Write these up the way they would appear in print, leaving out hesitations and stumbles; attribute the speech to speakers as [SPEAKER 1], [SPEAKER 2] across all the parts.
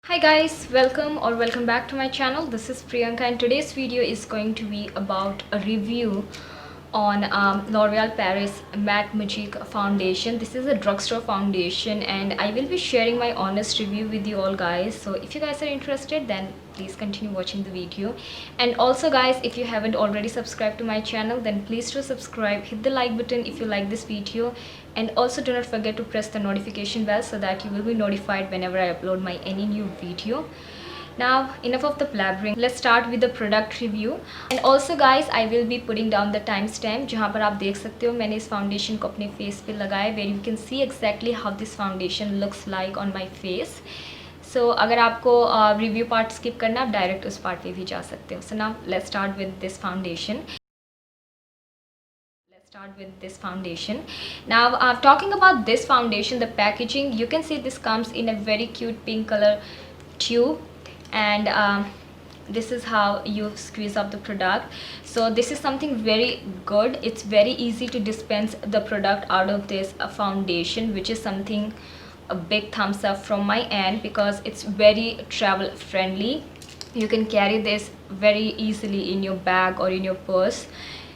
[SPEAKER 1] Hi guys, welcome back to my channel. This is Priyanka and today's video is going to be about a review on L'Oreal Paris Matte Magique foundation. This is a drugstore foundation and I will be sharing my honest review with you all guys. So if you guys are interested, then please continue watching the video. And also guys, if you haven't already subscribed to my channel, then please do subscribe, hit the like button if you like this video, and also do not forget to press the notification bell so that you will be notified whenever I upload my any new video. Now enough of the blabbering, let's start with the product review. And also guys, I will be putting down the timestamp जहाँ पर आप देख सकते हो मैंने इस foundation को अपने फेस पे लगाया, where you can see exactly how this foundation looks like on my face. So अगर आपको रिव्यू पार्ट स्किप करना है, आप डायरेक्ट उस पार्ट पे भी जा सकते हो. So now let's start with this foundation. Now talking about this foundation, the packaging, you can see this comes in a very cute pink color tube, and this is how you squeeze up the product. So this is something very good. It's very easy to dispense the product out of this foundation, which is something a big thumbs up from my end because it's very travel friendly. You can carry this very easily in your bag or in your purse.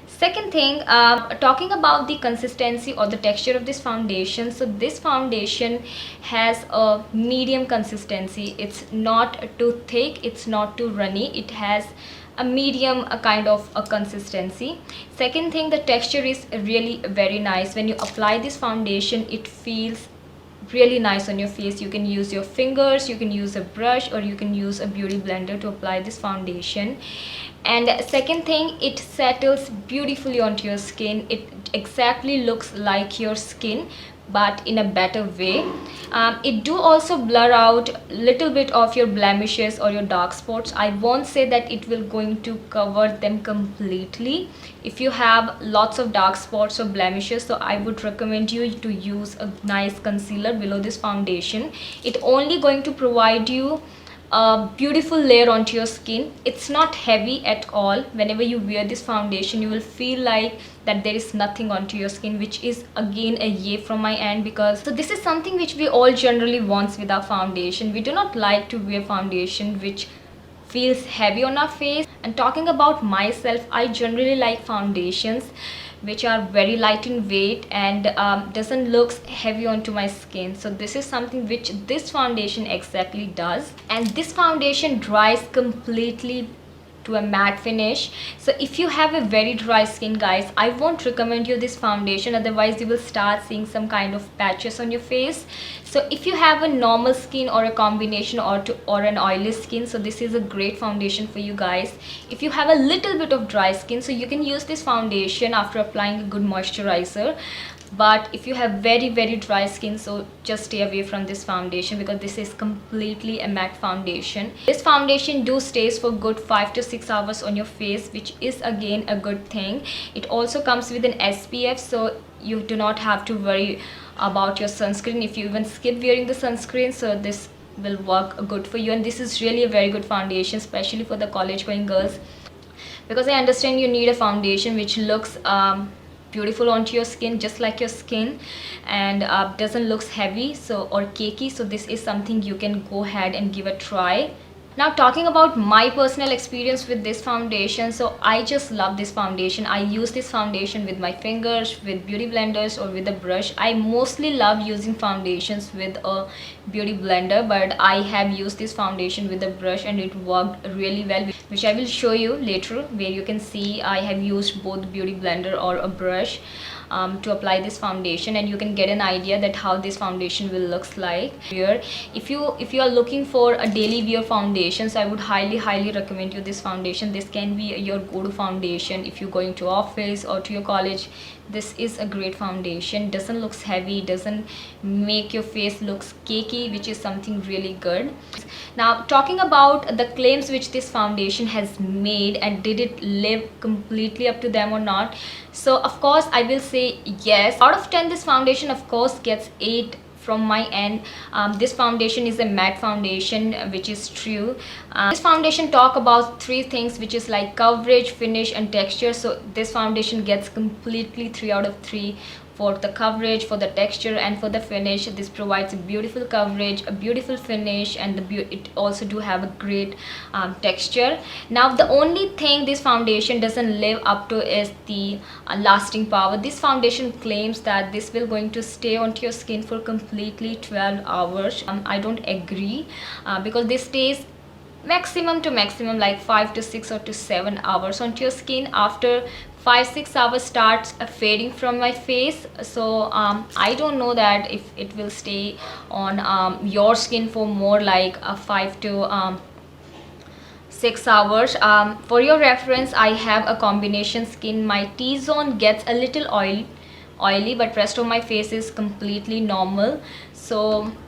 [SPEAKER 1] Second thing, talking about the consistency or the texture of this foundation. So this foundation has a medium consistency. It's not too thick, it's not too runny. It has a medium kind of a consistency. Second thing, the texture is really very nice. When you apply this foundation, it feels really nice on your face. You can use your fingers, you can use a brush, or you can use a beauty blender to apply this foundation. And second thing, it settles beautifully onto your skin. It exactly looks like your skin but in a better way. It do also blur out little bit of your blemishes or your dark spots. I won't say that it will going to cover them completely. If you have lots of dark spots or blemishes, so I would recommend you to use a nice concealer below this foundation. It only going to provide you a beautiful layer onto your skin. It's not heavy at all. Whenever you wear this foundation, you will feel like that there is nothing onto your skin, which is again a yay from my end, because so this is something which we all generally want with our foundation. We do not like to wear foundation which feels heavy on our face. And talking about myself, I generally like foundations which are very light in weight and doesn't look heavy onto my skin. So this is something which this foundation exactly does, and this foundation dries completely to a matte finish. So if you have a very dry skin guys, I won't recommend you this foundation, otherwise you will start seeing some kind of patches on your face. So if you have a normal skin or a combination or an oily skin, so this is a great foundation for you guys. If you have a little bit of dry skin, so you can use this foundation after applying a good moisturizer. But if you have very dry skin, so just stay away from this foundation because this is completely a matte foundation. This foundation do stays for good 5 to 6 hours on your face, which is again a good thing. It also comes with an SPF, so you do not have to worry about your sunscreen if you even skip wearing the sunscreen. So this will work good for you, and this is really a very good foundation, especially for the college going girls, because I understand you need a foundation which looks beautiful onto your skin, just like your skin, and doesn't looks heavy or cakey. So this is something you can go ahead and give a try. Now talking about my personal experience with this foundation, so I just love this foundation. I use this foundation with my fingers, with beauty blenders, or with a brush. I mostly love using foundations with a beauty blender, but I have used this foundation with a brush and it worked really well, which I will show you later, where you can see I have used both beauty blender or a brush to apply this foundation, and you can get an idea that how this foundation will looks like here. If you are looking for a daily wear foundation, so I would highly recommend you this foundation. This can be your go-to foundation if you're going to office or to your college. This is a great foundation. Doesn't looks heavy, doesn't make your face looks cakey, which is something really good. Now talking about the claims which this foundation has made, and did it live completely up to them or not. So of course I will say yes. Out of 10, this foundation of course gets 8 from my end. This foundation is a matte foundation, which is true. This foundation talk about 3 things, which is like coverage, finish, and texture. So this foundation gets completely 3 out of 3 for the coverage, for the texture, and for the finish. This provides a beautiful coverage, a beautiful finish, and it also do have a great texture. Now the only thing this foundation doesn't live up to is the lasting power. This foundation claims that this will going to stay onto your skin for completely 12 hours. I don't agree, because this stays maximum to maximum like 5 to 6 or to 7 hours onto your skin. After 5-6 hours starts fading from my face. So I don't know that if it will stay on your skin for more like 5 to 6 hours. For your reference, I have a combination skin. My T-zone gets a little oily, but rest of my face is completely normal. So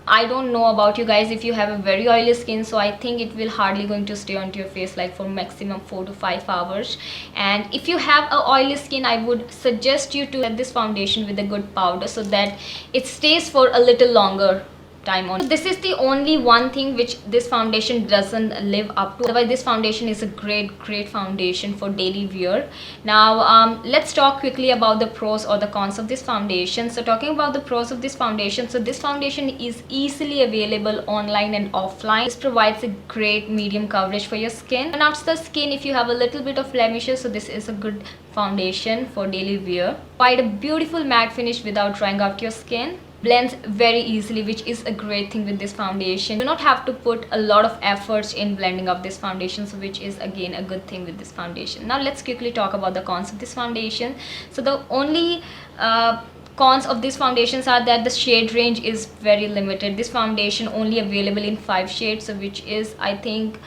[SPEAKER 1] I don't know about you guys if you have a very oily skin, so I think it will hardly going to stay onto your face like for maximum 4 to 5 hours. And if you have a oily skin, I would suggest you to set this foundation with a good powder so that it stays for a little longer time on. This is the only one thing which this foundation doesn't live up to. Otherwise this foundation is a great foundation for daily wear. Now let's talk quickly about the pros or the cons of this foundation. So talking about the pros of this foundation, so this foundation is easily available online and offline. This provides a great medium coverage for your skin. And after the skin, if you have a little bit of blemishes, so this is a good foundation for daily wear. Provide a beautiful matte finish without drying out your skin. Blends very easily, which is a great thing with this foundation. You do not have to put a lot of efforts in blending up this foundation, so which is again a good thing with this foundation. Now let's quickly talk about the cons of this foundation. So the only cons of these foundations are that the shade range is very limited. This foundation only available in 5 shades, so which is, I think,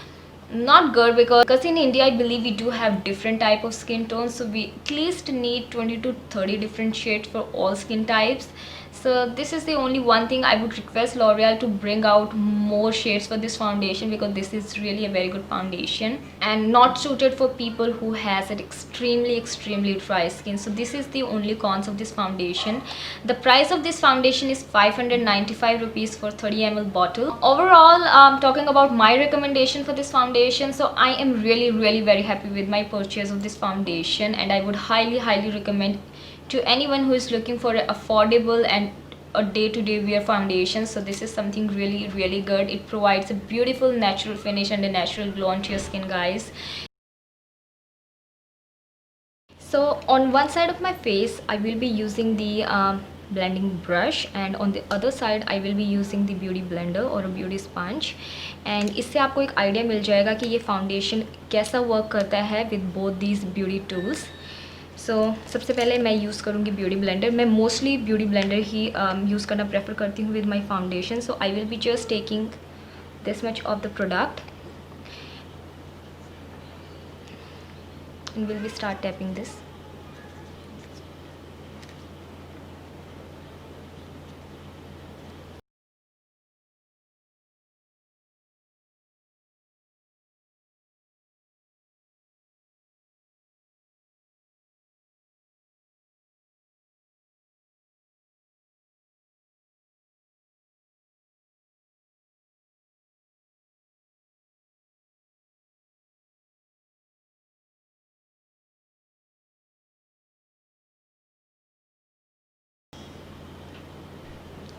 [SPEAKER 1] not good, because in India I believe we do have different type of skin tones, so we at least need 20 to 30 different shades for all skin types. So this is the only one thing I would request L'Oreal to bring out more shades for this foundation, because this is really a very good foundation and not suited for people who has an extremely dry skin. So this is the only cons of this foundation. The price of this foundation is 595 rupees for 30 ml bottle. Overall, talking about my recommendation for this foundation, so I am really very happy with my purchase of this foundation, and I would highly recommend to anyone who is looking for an affordable and a day-to-day wear foundation. So this is something really good. It provides a beautiful natural finish and a natural glow onto your skin, guys. So on one side of my face I will be using the blending brush, and on the other side I will be using the beauty blender or a beauty sponge. and इससे आपको एक idea मिल जाएगा कि ये foundation कैसा work करता है with both these beauty tools. So सबसे पहले मैं यूज़ करूँगी ब्यूटी ब्लेंडर. मैं मोस्टली ब्यूटी ब्लेंडर ही यूज़ करना प्रेफर करती हूँ with my foundation. So I will be just taking this much of the product and we'll be start tapping this.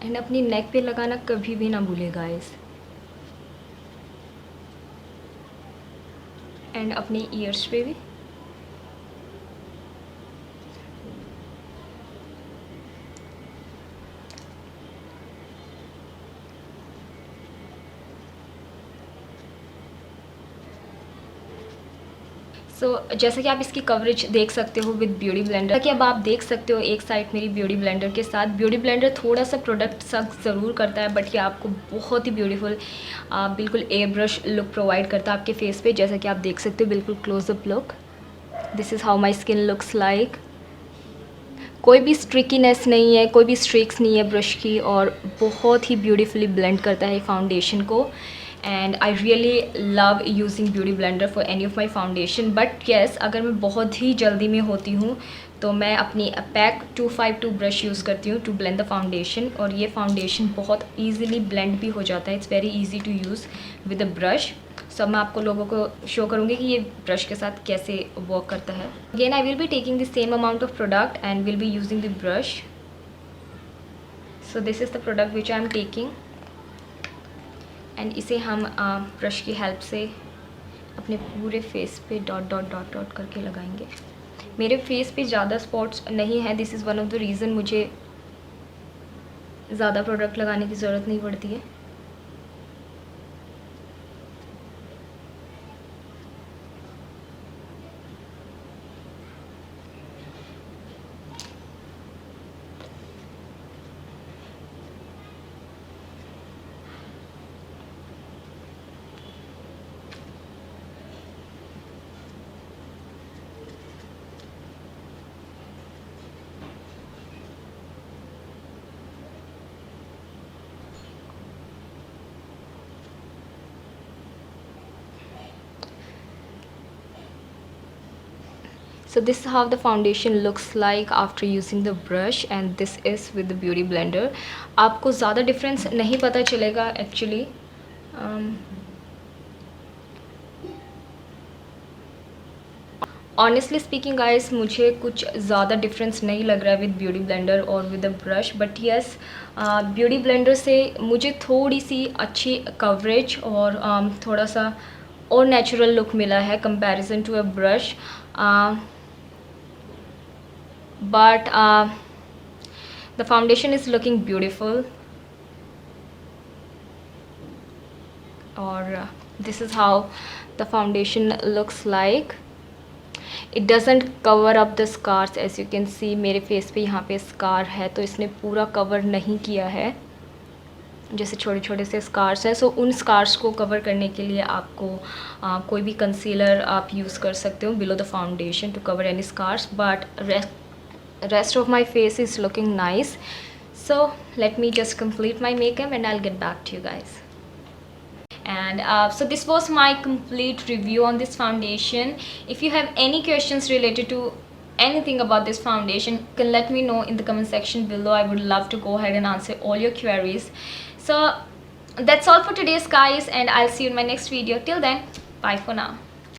[SPEAKER 1] And अपनी नेक पे लगाना कभी भी ना भूले गाइस. एंड अपनी ईयर्स पे भी. जैसा कि आप इसकी कवरेज देख सकते हो विद ब्यूटी ब्लेंडर, कि अब आप देख सकते हो एक साइड मेरी ब्यूटी ब्लेंडर के साथ. ब्यूटी ब्लेंडर थोड़ा सा प्रोडक्ट सक ज़रूर करता है, बट ये आपको बहुत ही ब्यूटीफुल बिल्कुल एयर ब्रश लुक प्रोवाइड करता है आपके फेस पे. जैसा कि आप देख सकते हो बिल्कुल close up look. This is how my skin looks like. कोई भी स्ट्रिकीनेस नहीं है, कोई भी स्ट्रिक्स नहीं है ब्रश की, और बहुत ही ब्यूटीफुली ब्लेंड करता है फाउंडेशन को. And I really love using beauty blender for any of my foundation. But yes, अगर मैं बहुत ही जल्दी में होती हूँ तो मैं अपनी पैक 252 ब्रश यूज़ करती हूँ टू ब्लेंड द फाउंडेशन. और ये फाउंडेशन बहुत ईजिली ब्लेंड भी हो जाता है. It's very easy to use with a brush. So मैं आपको लोगों को शो करूँगी कि ये ब्रश के साथ कैसे वर्क करता है. Again I will be taking the same amount of product and will be using the brush. So this is the product which I am taking and इसे हम ब्रश की हेल्प से अपने पूरे फेस पे डॉट डॉट डॉट डॉट करके लगाएंगे. मेरे फेस पे ज़्यादा स्पॉट्स नहीं है. This is one of the reason मुझे ज़्यादा प्रोडक्ट लगाने की ज़रूरत नहीं पड़ती है. So this is how the foundation looks like after using the brush and this is with the beauty blender. आपको ज़्यादा डिफरेंस नहीं पता चलेगा एक्चुअली. ऑनेस्टली स्पीकिंग गाइस, मुझे कुछ ज़्यादा डिफरेंस नहीं लग रहा है विद ब्यूटी ब्लेंडर और with the brush. But yes, beauty blender से मुझे थोड़ी सी अच्छी कवरेज और थोड़ा सा और नेचुरल लुक मिला है comparison to a brush. But the foundation is looking beautiful. Or this is how the foundation looks like. It doesn't cover up the scars as you can see. मेरे face पे यहाँ पे scar है तो इसने पूरा कवर नहीं किया है. जैसे छोटे छोटे से स्कार्स हैं, सो उन स्कार्स को कवर करने के लिए आपको कोई भी कंसीलर आप यूज़ कर सकते हो below the foundation to cover any scars. But rest of my face is looking nice. So let me just complete my makeup and I'll get back to you guys. And so this was my complete review on this foundation. If you have any questions related to anything about this foundation, you can let me know in the comment section below. I would love to go ahead and answer all your queries. So that's all for today's guys, and I'll see you in my next video. Till then, bye for now.